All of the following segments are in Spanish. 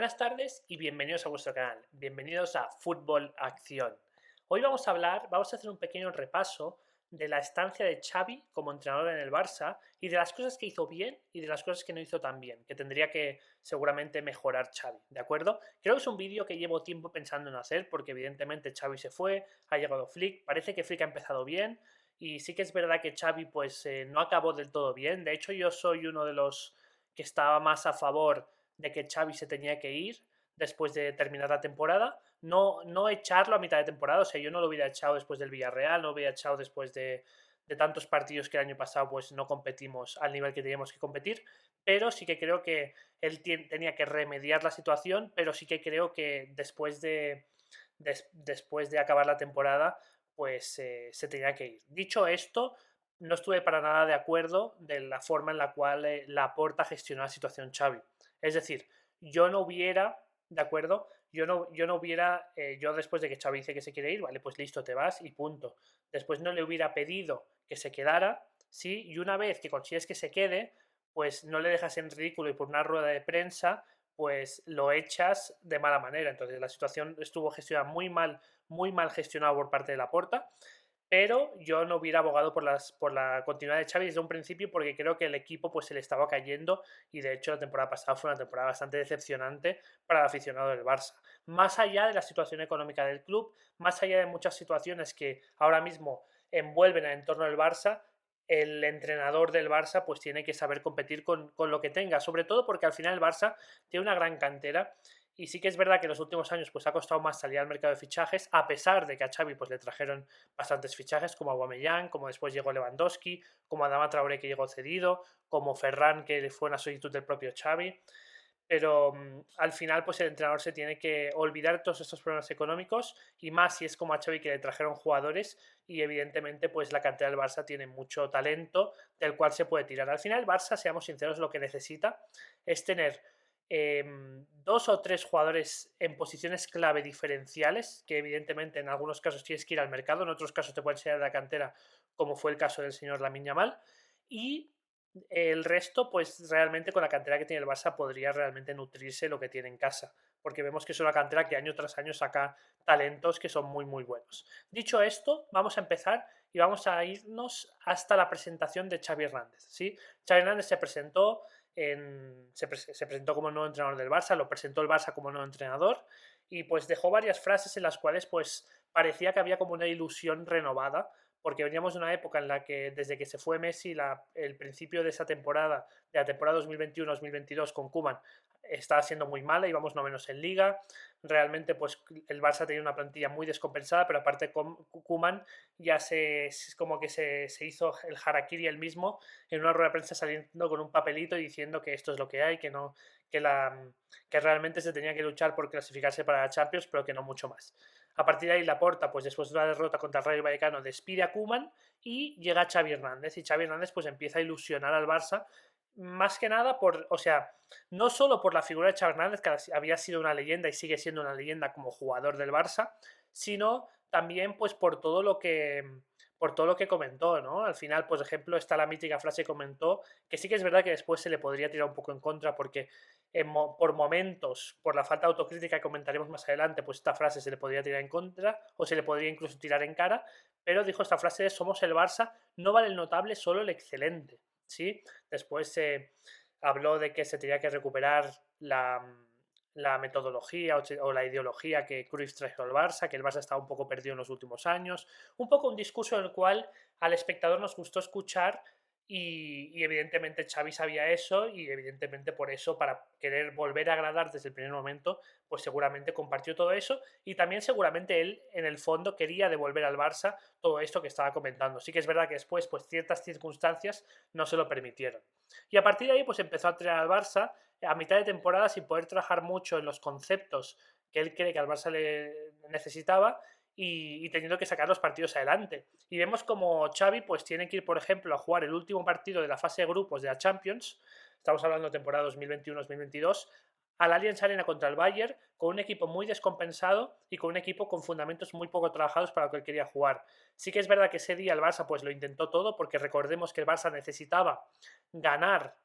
Buenas tardes y bienvenidos a vuestro canal. Bienvenidos a Fútbol Acción. Hoy vamos a hacer un pequeño repaso de la estancia de Xavi como entrenador en el Barça y de las cosas que hizo bien y de las cosas que no hizo tan bien, que tendría que seguramente mejorar Xavi, ¿de acuerdo? Creo que es un vídeo que llevo tiempo pensando en hacer porque evidentemente Xavi se fue, ha llegado Flick, parece que Flick ha empezado bien y sí que es verdad que Xavi pues no acabó del todo bien. De hecho, yo soy uno de los que estaba más a favor de que Xavi se tenía que ir después de terminar la temporada, no echarlo a mitad de temporada, o sea, yo no lo hubiera echado después del Villarreal, no lo hubiera echado después de tantos partidos que el año pasado pues no competimos al nivel que teníamos que competir, pero sí que creo que él tenía que remediar la situación, pero sí que creo que después de acabar la temporada pues se tenía que ir. Dicho esto, no estuve para nada de acuerdo de la forma en la cual Laporta gestionó la situación Xavi. Es decir, yo no hubiera, ¿de acuerdo? Yo no hubiera, yo después de que Xavi dice que se quiere ir, vale, pues listo, te vas y punto. Después no le hubiera pedido que se quedara, ¿sí? Y una vez que consigues que se quede, pues no le dejas en ridículo y por una rueda de prensa, pues lo echas de mala manera. Entonces la situación estuvo gestionada muy mal gestionada por parte de Laporta, pero yo no hubiera abogado por la continuidad de Xavi desde un principio porque creo que el equipo pues se le estaba cayendo y de hecho la temporada pasada fue una temporada bastante decepcionante para el aficionado del Barça. Más allá de la situación económica del club, más allá de muchas situaciones que ahora mismo envuelven al entorno del Barça, el entrenador del Barça pues tiene que saber competir con lo que tenga, sobre todo porque al final el Barça tiene una gran cantera y sí que es verdad que en los últimos años pues ha costado más salir al mercado de fichajes, a pesar de que a Xavi pues le trajeron bastantes fichajes, como Aubameyang, como después llegó Lewandowski, como Adama Traoré que llegó cedido, como Ferran que fue una solicitud del propio Xavi. Pero al final pues el entrenador se tiene que olvidar de todos estos problemas económicos y más si es como a Xavi que le trajeron jugadores y evidentemente pues la cantera del Barça tiene mucho talento del cual se puede tirar. Al final el Barça, seamos sinceros, lo que necesita es tener dos o tres jugadores en posiciones clave diferenciales, que evidentemente en algunos casos tienes que ir al mercado, en otros casos te pueden ser de la cantera, como fue el caso del señor Lamine Yamal, y el resto, pues realmente con la cantera que tiene el Barça podría realmente nutrirse lo que tiene en casa, porque vemos que es una cantera que año tras año saca talentos que son muy buenos. Dicho esto, vamos a empezar y vamos a irnos hasta la presentación de Xavi Hernández. ¿Sí? Xavi Hernández se presentó como nuevo entrenador del Barça, lo presentó el Barça como nuevo entrenador y pues dejó varias frases en las cuales pues parecía que había como una ilusión renovada porque veníamos de una época en la que desde que se fue Messi, el principio de esa temporada, de la temporada 2021-2022 con Koeman, estaba siendo muy mala, íbamos novenos en Liga, realmente pues el Barça tenía una plantilla muy descompensada, pero aparte Koeman ya como que se hizo el harakiri él mismo en una rueda de prensa saliendo con un papelito y diciendo que esto es lo que hay, que no, que realmente se tenía que luchar por clasificarse para la Champions, pero que no mucho más. A partir de ahí Laporta, pues después de una derrota contra el Rayo Vallecano, despide a Koeman y llega Xavi Hernández. Y Xavi Hernández pues empieza a ilusionar al Barça, más que nada o sea, no solo por la figura de Xavi Hernández, que había sido una leyenda y sigue siendo una leyenda como jugador del Barça, sino también pues por todo lo que comentó, ¿no? Al final, por ejemplo, está la mítica frase que comentó, que sí que es verdad que después se le podría tirar un poco en contra porque por momentos, por la falta de autocrítica que comentaremos más adelante, pues esta frase se le podría tirar en contra o se le podría incluso tirar en cara, pero dijo esta frase de somos el Barça, no vale el notable, solo el excelente, ¿sí? Después habló de que se tenía que recuperar la metodología o la ideología que Cruyff trajo al Barça, que el Barça estaba un poco perdido en los últimos años, un poco un discurso en el cual al espectador nos gustó escuchar y evidentemente Xavi sabía eso y evidentemente por eso, para querer volver a agradar desde el primer momento, pues seguramente compartió todo eso y también seguramente él en el fondo quería devolver al Barça todo esto que estaba comentando. Sí que es verdad que después pues ciertas circunstancias no se lo permitieron. Y a partir de ahí pues empezó a entrenar al Barça a mitad de temporada sin poder trabajar mucho en los conceptos que él cree que al Barça le necesitaba y teniendo que sacar los partidos adelante. Y vemos como Xavi pues tiene que ir, por ejemplo, a jugar el último partido de la fase de grupos de la Champions, estamos hablando de temporada 2021-2022, al Allianz Arena contra el Bayern, con un equipo muy descompensado y con un equipo con fundamentos muy poco trabajados para lo que él quería jugar. Sí que es verdad que ese día el Barça pues lo intentó todo, porque recordemos que el Barça necesitaba ganar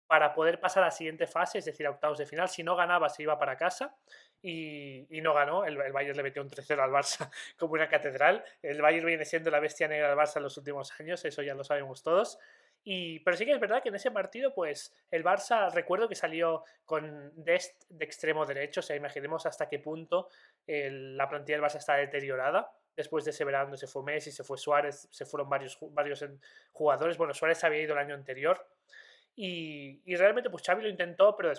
para poder pasar a la siguiente fase, es decir, a octavos de final. Si no ganaba, se iba para casa y no ganó. El Bayern le metió un 3-0 al Barça como una catedral. El Bayern viene siendo la bestia negra del Barça en los últimos años, eso ya lo sabemos todos. Pero sí que es verdad que en ese partido, pues el Barça, recuerdo que salió con Dest de extremo derecho, o sea, imaginemos hasta qué punto la plantilla del Barça está deteriorada. Después de ese verano se fue Messi, se fue Suárez, se fueron varios jugadores. Bueno, Suárez había ido el año anterior. Y realmente pues Xavi lo intentó, pero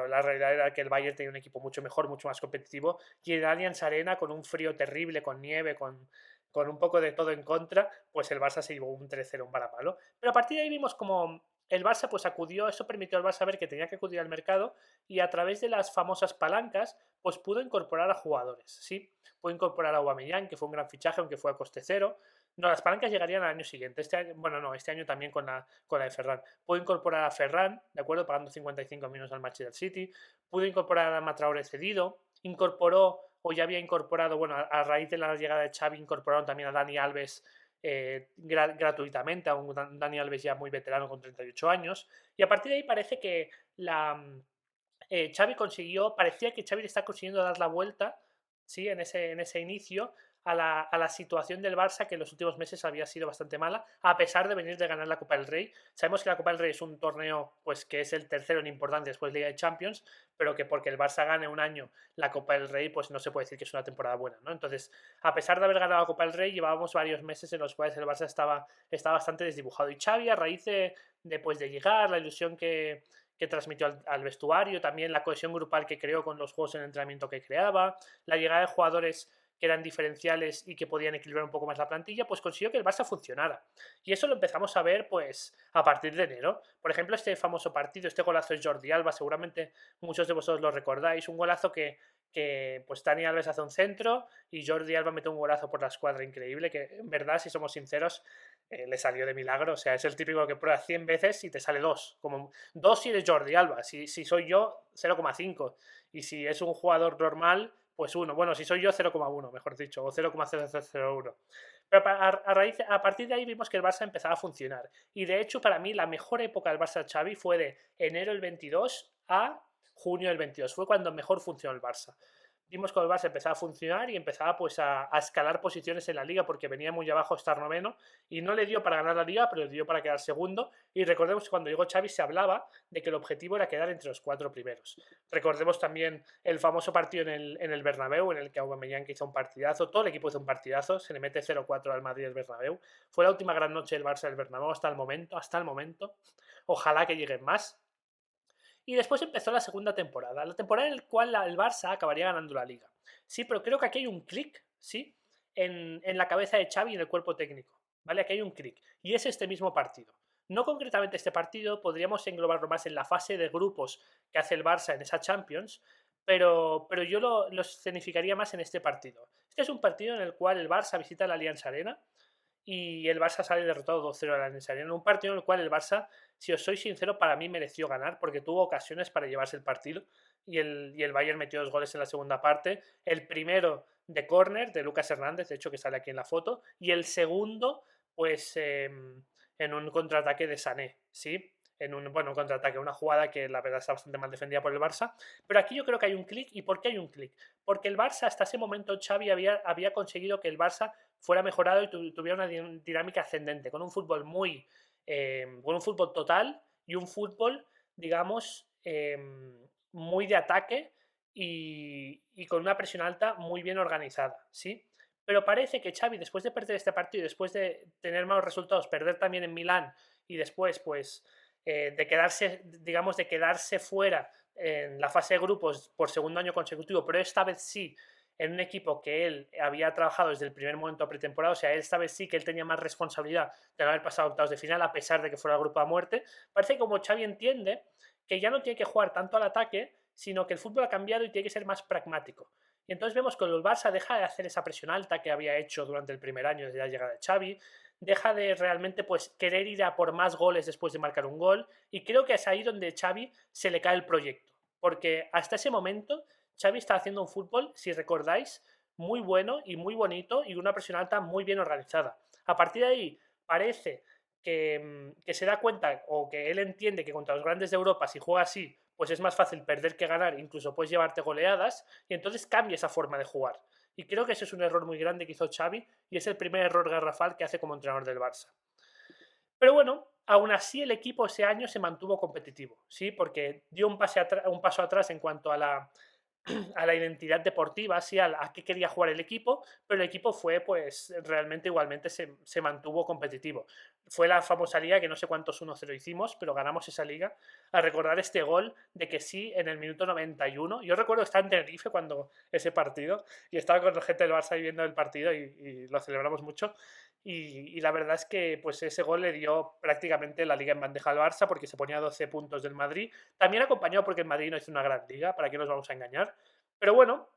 la realidad era que el Bayern tenía un equipo mucho mejor, mucho más competitivo. Y en Allianz Arena, con un frío terrible, con nieve, con un poco de todo en contra, pues el Barça se llevó un 3-0, un varapalo. Pero a partir de ahí vimos como el Barça pues acudió, eso permitió al Barça ver que tenía que acudir al mercado y a través de las famosas palancas pues pudo incorporar a jugadores, ¿sí? Pudo incorporar a Aubameyang, que fue un gran fichaje, aunque fue a coste cero. No, las palancas llegarían al año siguiente. Este año, bueno, no, este año también con la de Ferran. Pudo incorporar a Ferran, ¿de acuerdo? Pagando 55 millones al Manchester City. Pudo incorporar a Adama Traoré cedido. Incorporó, o ya había incorporado, bueno, a raíz de la llegada de Xavi, incorporaron también a Dani Alves gratuitamente, a un Dani Alves ya muy veterano con 38 años. Y a partir de ahí parece que Xavi parecía que Xavi le está consiguiendo dar la vuelta, ¿sí? En ese inicio a la situación del Barça, que en los últimos meses había sido bastante mala, a pesar de venir de ganar la Copa del Rey. Sabemos que la Copa del Rey es un torneo pues, que es el tercero en importancia después de Liga de Champions, pero que porque el Barça gane un año la Copa del Rey, pues no se puede decir que es una temporada buena, ¿no? Entonces, a pesar de haber ganado la Copa del Rey, llevábamos varios meses en los cuales el Barça estaba bastante desdibujado. Y Xavi, a raíz de llegar, la ilusión que transmitió al vestuario, también la cohesión grupal que creó con los juegos en entrenamiento que creaba, la llegada de jugadores que eran diferenciales y que podían equilibrar un poco más la plantilla, pues consiguió que el Barça funcionara. Y eso lo empezamos a ver pues a partir de enero. Por ejemplo, este famoso partido, este golazo de Jordi Alba, seguramente muchos de vosotros lo recordáis, un golazo que pues Dani Alves hace un centro y Jordi Alba mete un golazo por la escuadra increíble, que en verdad, si somos sinceros, le salió de milagro. O sea, es el típico que prueba 100 veces y te sale 2. Como 2 si eres Jordi Alba. Si soy yo, 0,5. Y si es un jugador normal, pues 1. Bueno, si soy yo, 0,1, mejor dicho, o 0,0001. Pero a partir de ahí vimos que el Barça empezaba a funcionar. Y de hecho, para mí, la mejor época del Barça Xavi fue de enero del 22 a junio del 22. Fue cuando mejor funcionó el Barça. Vimos que el Barça empezaba a funcionar y empezaba pues a escalar posiciones en la liga porque venía muy abajo a estar noveno y no le dio para ganar la liga, pero le dio para quedar segundo. Y recordemos que cuando llegó Xavi se hablaba de que el objetivo era quedar entre los 4 primeros. Recordemos también el famoso partido en el Bernabéu, en el que Aubameyang hizo un partidazo, todo el equipo hizo un partidazo, se le mete 0-4 al Madrid del Bernabéu. Fue la última gran noche del Barça del Bernabéu hasta el momento. Ojalá que lleguen más. Y después empezó la segunda temporada, la temporada en la cual el Barça acabaría ganando la liga. Sí, pero creo que aquí hay un clic, ¿sí? En la cabeza de Xavi y en el cuerpo técnico, ¿vale? Aquí hay un clic. Y es este mismo partido. No concretamente este partido, podríamos englobarlo más en la fase de grupos que hace el Barça en esa Champions, pero yo lo escenificaría más en este partido. Este es un partido en el cual el Barça visita la Allianz Arena y el Barça sale derrotado 2-0 a la Allianz Arena. Un partido en el cual el Barça, si os soy sincero, para mí mereció ganar porque tuvo ocasiones para llevarse el partido y el Bayern metió 2 goles en la segunda parte. El primero de córner de Lucas Hernández, de hecho que sale aquí en la foto, y el segundo pues en un contraataque de Sané, ¿sí? Un contraataque, una jugada que la verdad está bastante mal defendida por el Barça. Pero aquí yo creo que hay un clic. ¿Y por qué hay un clic? Porque el Barça, hasta ese momento, Xavi había conseguido que el Barça fuera mejorado y tuviera una dinámica ascendente, con un fútbol con un fútbol total y un fútbol, digamos, muy de ataque y con una presión alta muy bien organizada, ¿sí? Pero parece que Xavi, después de perder este partido y después de tener malos resultados, perder también en Milán y después, pues, de quedarse fuera en la fase de grupos por segundo año consecutivo, pero esta vez sí en un equipo que él había trabajado desde el primer momento pretemporada, o sea, esta vez sí que él tenía más responsabilidad de haber pasado a octavos de final, a pesar de que fuera el grupo a muerte. Parece que como Xavi entiende que ya no tiene que jugar tanto al ataque, sino que el fútbol ha cambiado y tiene que ser más pragmático. Y entonces vemos que el Barça deja de hacer esa presión alta que había hecho durante el primer año desde la llegada de Xavi, deja de realmente pues querer ir a por más goles después de marcar un gol, y creo que es ahí donde Xavi se le cae el proyecto, porque hasta ese momento Xavi está haciendo un fútbol, si recordáis, muy bueno y muy bonito y una presión alta muy bien organizada. A partir de ahí parece que se da cuenta o que él entiende que contra los grandes de Europa, si juega así, pues es más fácil perder que ganar, incluso puedes llevarte goleadas, y entonces cambia esa forma de jugar. Y creo que ese es un error muy grande que hizo Xavi y es el primer error garrafal que hace como entrenador del Barça. Pero bueno, aún así el equipo ese año se mantuvo competitivo, ¿sí? Porque dio un paso atrás en cuanto a a la identidad deportiva, sí, a qué quería jugar el equipo, pero el equipo fue, pues, realmente igualmente se mantuvo competitivo. Fue la famosa liga que no sé cuántos 1-0 hicimos, pero ganamos esa liga. A recordar este gol de que sí, en el minuto 91. Yo recuerdo estar en Tenerife cuando ese partido y estaba con la gente del Barça viendo el partido y lo celebramos mucho. Y la verdad es que pues ese gol le dio prácticamente la liga en bandeja al Barça porque se ponía a 12 puntos del Madrid. También acompañado porque el Madrid no hizo una gran liga, para qué nos vamos a engañar. Pero bueno,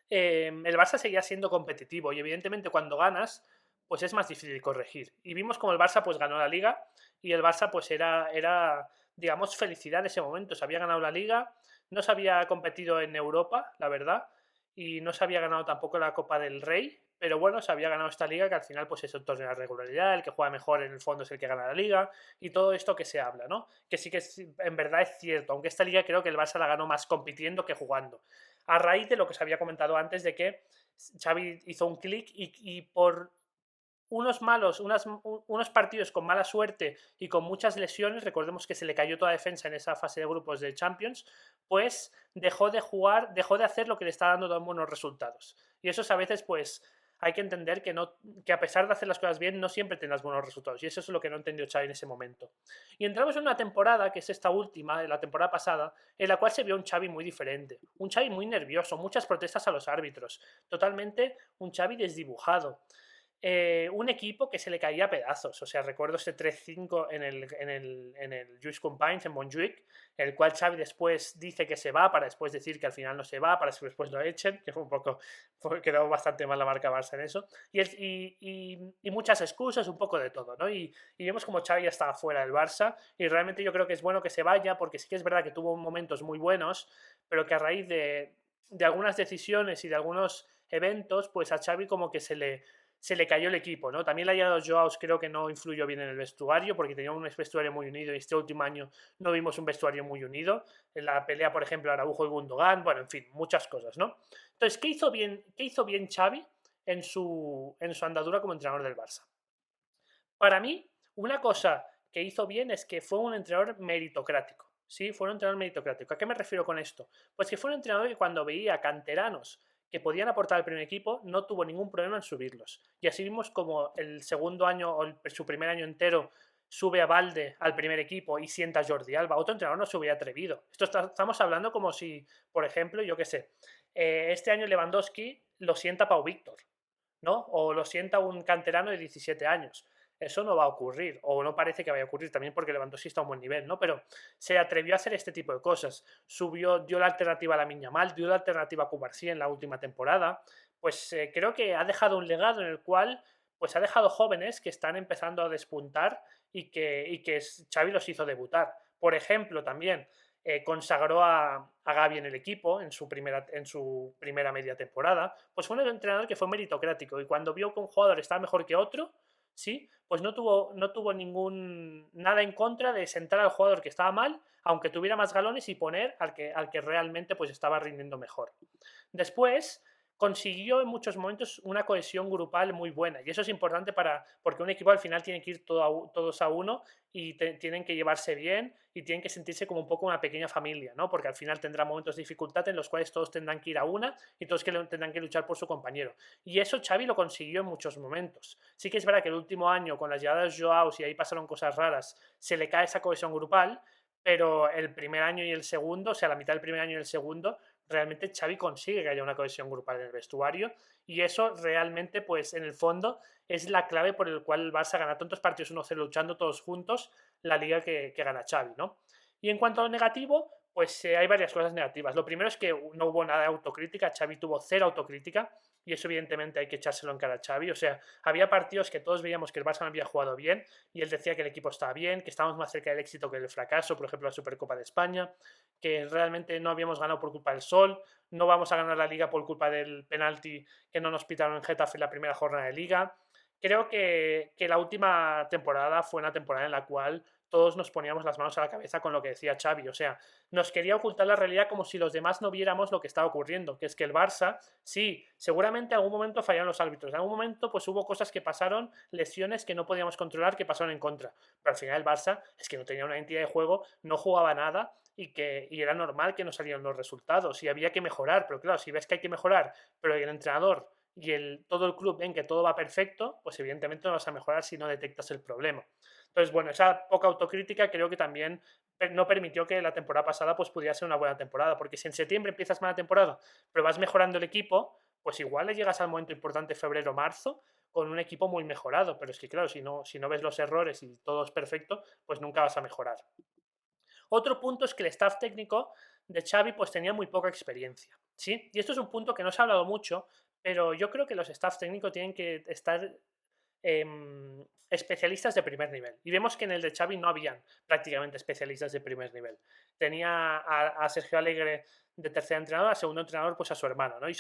el Barça seguía siendo competitivo y evidentemente cuando ganas, pues es más difícil corregir. Y vimos como el Barça pues ganó la liga y el Barça pues era digamos, felicidad en ese momento. Se había ganado la liga, no se había competido en Europa, la verdad, y no se había ganado tampoco la Copa del Rey, pero bueno, se había ganado esta liga que al final pues es un torneo de regularidad, el que juega mejor en el fondo es el que gana la liga y todo esto que se habla, ¿no? Que sí que en verdad es cierto, aunque esta liga creo que el Barça la ganó más compitiendo que jugando a raíz de lo que os había comentado antes de que Xavi hizo un clic y por unos partidos con mala suerte y con muchas lesiones, recordemos que se le cayó toda defensa en esa fase de grupos de Champions, pues dejó de jugar, dejó de hacer lo que le está dando tan buenos resultados. Y eso es a veces, pues, hay que entender que, no, que a pesar de hacer las cosas bien, no siempre tendrás buenos resultados. Y eso es lo que no entendió Xavi en ese momento. Y entramos en una temporada, que es esta última, la temporada pasada, en la cual se vio un Xavi muy diferente. Un Xavi muy nervioso, muchas protestas a los árbitros. Totalmente un Xavi desdibujado. Un equipo que se le caía a pedazos. O sea, recuerdo ese 3-5 en el Lluís Companys, en Montjuic, el cual Xavi después dice que se va, para después decir que al final no se va, para que después lo echen, que fue un poco, quedó bastante mal la marca Barça en eso. Y muchas excusas, un poco de todo, ¿no? Y vemos como Xavi ya estaba fuera del Barça, y realmente yo creo que es bueno que se vaya, porque sí que es verdad que tuvo momentos muy buenos, pero que a raíz de algunas decisiones y de algunos eventos, pues a Xavi como que se le cayó el equipo, ¿no? También la llegada de Joaos creo que no influyó bien en el vestuario, porque tenía un vestuario muy unido y este último año no vimos un vestuario muy unido. En la pelea, por ejemplo, Araujo y Gundogan, bueno, en fin, muchas cosas, ¿no? Entonces, qué hizo bien Xavi en su andadura como entrenador del Barça? Para mí, una cosa que hizo bien es que fue un entrenador meritocrático. Sí, fue un entrenador meritocrático. ¿A qué me refiero con esto? Pues que fue un entrenador que cuando veía canteranos que podían aportar al primer equipo, no tuvo ningún problema en subirlos. Y así vimos como el segundo año o su primer año entero sube a Valde al primer equipo y sienta a Jordi Alba. Otro entrenador no se hubiera atrevido. Estamos hablando como si, por ejemplo, yo qué sé, este año Lewandowski lo sienta Pau Víctor, ¿no? O lo sienta un canterano de 17 años. Eso no va a ocurrir, o no parece que vaya a ocurrir, también porque Lewandowski está a un buen nivel, ¿no? Pero se atrevió a hacer este tipo de cosas. Dio la alternativa a Lamine Yamal, dio la alternativa a Cubarsí en la última temporada. Pues creo que ha dejado un legado en el cual pues ha dejado jóvenes que están empezando a despuntar y que Xavi los hizo debutar. Por ejemplo, también consagró a Gavi en el equipo en su primera media temporada, pues fue un entrenador que fue meritocrático y cuando vio que un jugador estaba mejor que otro, sí, pues no tuvo nada en contra de sentar al jugador que estaba mal, aunque tuviera más galones y poner al que realmente pues estaba rindiendo mejor. Después consiguió en muchos momentos una cohesión grupal muy buena y eso es importante porque un equipo al final tiene que ir todos a uno y tienen que llevarse bien y tienen que sentirse como un poco una pequeña familia, ¿no? Porque al final tendrá momentos de dificultad en los cuales todos tendrán que ir a una y todos tendrán que luchar por su compañero. Y eso Xavi lo consiguió en muchos momentos. Sí que es verdad que el último año, con las llegadas de Joao, y ahí pasaron cosas raras, se le cae esa cohesión grupal, pero el primer año y el segundo, o sea, la mitad del primer año y el segundo, realmente Xavi consigue que haya una cohesión grupal en el vestuario y eso realmente, pues en el fondo, es la clave por el cual el Barça gana tantos partidos 1-0 luchando todos juntos la liga que gana Xavi, ¿no? Y en cuanto a lo negativo, pues hay varias cosas negativas. Lo primero es que no hubo nada de autocrítica, Xavi tuvo cero autocrítica y eso evidentemente hay que echárselo en cara a Xavi. O sea, había partidos que todos veíamos que el Barça no había jugado bien y él decía que el equipo estaba bien, que estábamos más cerca del éxito que del fracaso, por ejemplo la Supercopa de España, que realmente no habíamos ganado por culpa del sol, no vamos a ganar la liga por culpa del penalti que no nos pitaron en Getafe en la primera jornada de liga, creo que la última temporada fue una temporada en la cual todos nos poníamos las manos a la cabeza con lo que decía Xavi. O sea, nos quería ocultar la realidad como si los demás no viéramos lo que estaba ocurriendo, que es que el Barça, sí, seguramente en algún momento fallaron los árbitros, en algún momento pues hubo cosas que pasaron, lesiones que no podíamos controlar, que pasaron en contra. Pero al final el Barça es que no tenía una identidad de juego, no jugaba nada y era normal que no salieran los resultados y había que mejorar. Pero claro, si ves que hay que mejorar, pero el entrenador y todo el club ven que todo va perfecto, pues evidentemente no vas a mejorar si no detectas el problema. Entonces, bueno, esa poca autocrítica creo que también no permitió que la temporada pasada pues pudiera ser una buena temporada, porque si en septiembre empiezas mala temporada, pero vas mejorando el equipo, pues igual le llegas al momento importante febrero-marzo con un equipo muy mejorado, pero es que claro, si no ves los errores y todo es perfecto, pues nunca vas a mejorar. Otro punto es que el staff técnico de Xavi pues tenía muy poca experiencia, ¿sí? Y esto es un punto que no se ha hablado mucho, pero yo creo que los staff técnicos tienen que estar especialistas de primer nivel. Y vemos que en el de Xavi no habían prácticamente especialistas de primer nivel. Tenía a Sergio Alegre de tercer entrenador, a segundo entrenador, pues a su hermano, ¿no? Y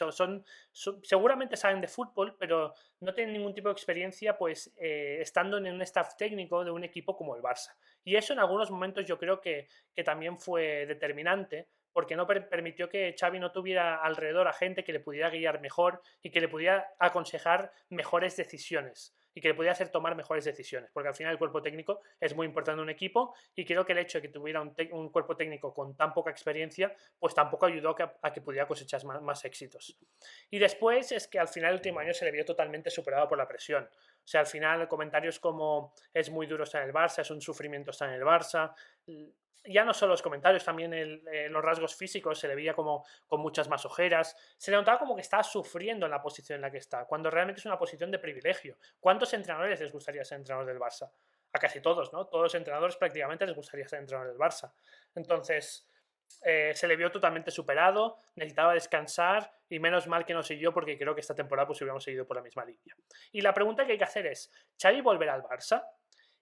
seguramente saben de fútbol, pero no tienen ningún tipo de experiencia, pues estando en un staff técnico de un equipo como el Barça. Y eso en algunos momentos yo creo que también fue determinante, porque no permitió que Xavi no tuviera alrededor a gente que le pudiera guiar mejor y que le pudiera aconsejar mejores decisiones y que le pudiera hacer tomar mejores decisiones, porque al final el cuerpo técnico es muy importante en un equipo y creo que el hecho de que tuviera un cuerpo técnico con tan poca experiencia, pues tampoco ayudó a que pudiera cosechar más éxitos. Y después es que al final el último año se le vio totalmente superado por la presión. O sea, al final comentarios como es muy duro estar en el Barça, es un sufrimiento estar en el Barça, ya no solo los comentarios, también los rasgos físicos se le veía como con muchas más ojeras, se le notaba como que estaba sufriendo en la posición en la que está, cuando realmente es una posición de privilegio. ¿Cuántos entrenadores les gustaría ser entrenador del Barça? A casi todos, ¿no? Todos los entrenadores prácticamente les gustaría ser entrenador del Barça. Entonces, se le vio totalmente superado, necesitaba descansar y menos mal que no siguió porque creo que esta temporada pues hubiéramos seguido por la misma línea. Y la pregunta que hay que hacer es, ¿Xavi volverá al Barça?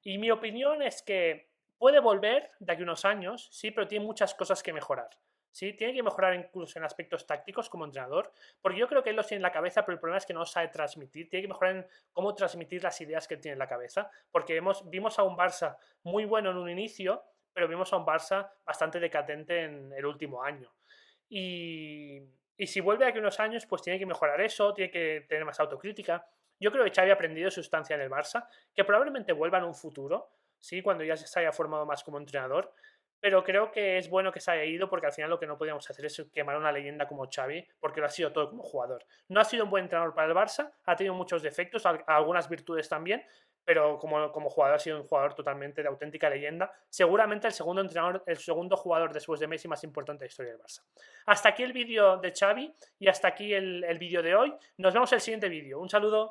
Y mi opinión es que puede volver de aquí a unos años, sí, pero tiene muchas cosas que mejorar. ¿Sí? Tiene que mejorar incluso en aspectos tácticos como entrenador, porque yo creo que él los tiene en la cabeza, pero el problema es que no sabe transmitir. Tiene que mejorar en cómo transmitir las ideas que él tiene en la cabeza, porque vimos a un Barça muy bueno en un inicio, pero vimos a un Barça bastante decadente en el último año. Y, y si vuelve de aquí a unos años, pues tiene que mejorar eso, tiene que tener más autocrítica. Yo creo que Xavi ha aprendido su estancia en el Barça, que probablemente vuelva en un futuro, ¿sí? Cuando ya se haya formado más como entrenador, pero creo que es bueno que se haya ido porque al final lo que no podíamos hacer es quemar una leyenda como Xavi, porque lo ha sido todo como jugador. No ha sido un buen entrenador para el Barça, ha tenido muchos defectos, algunas virtudes también, pero como jugador ha sido un jugador totalmente de auténtica leyenda. Seguramente el segundo entrenador, el segundo jugador después de Messi más importante de la historia del Barça. Hasta aquí el vídeo de Xavi y hasta aquí el vídeo de hoy. Nos vemos en el siguiente vídeo. Un saludo.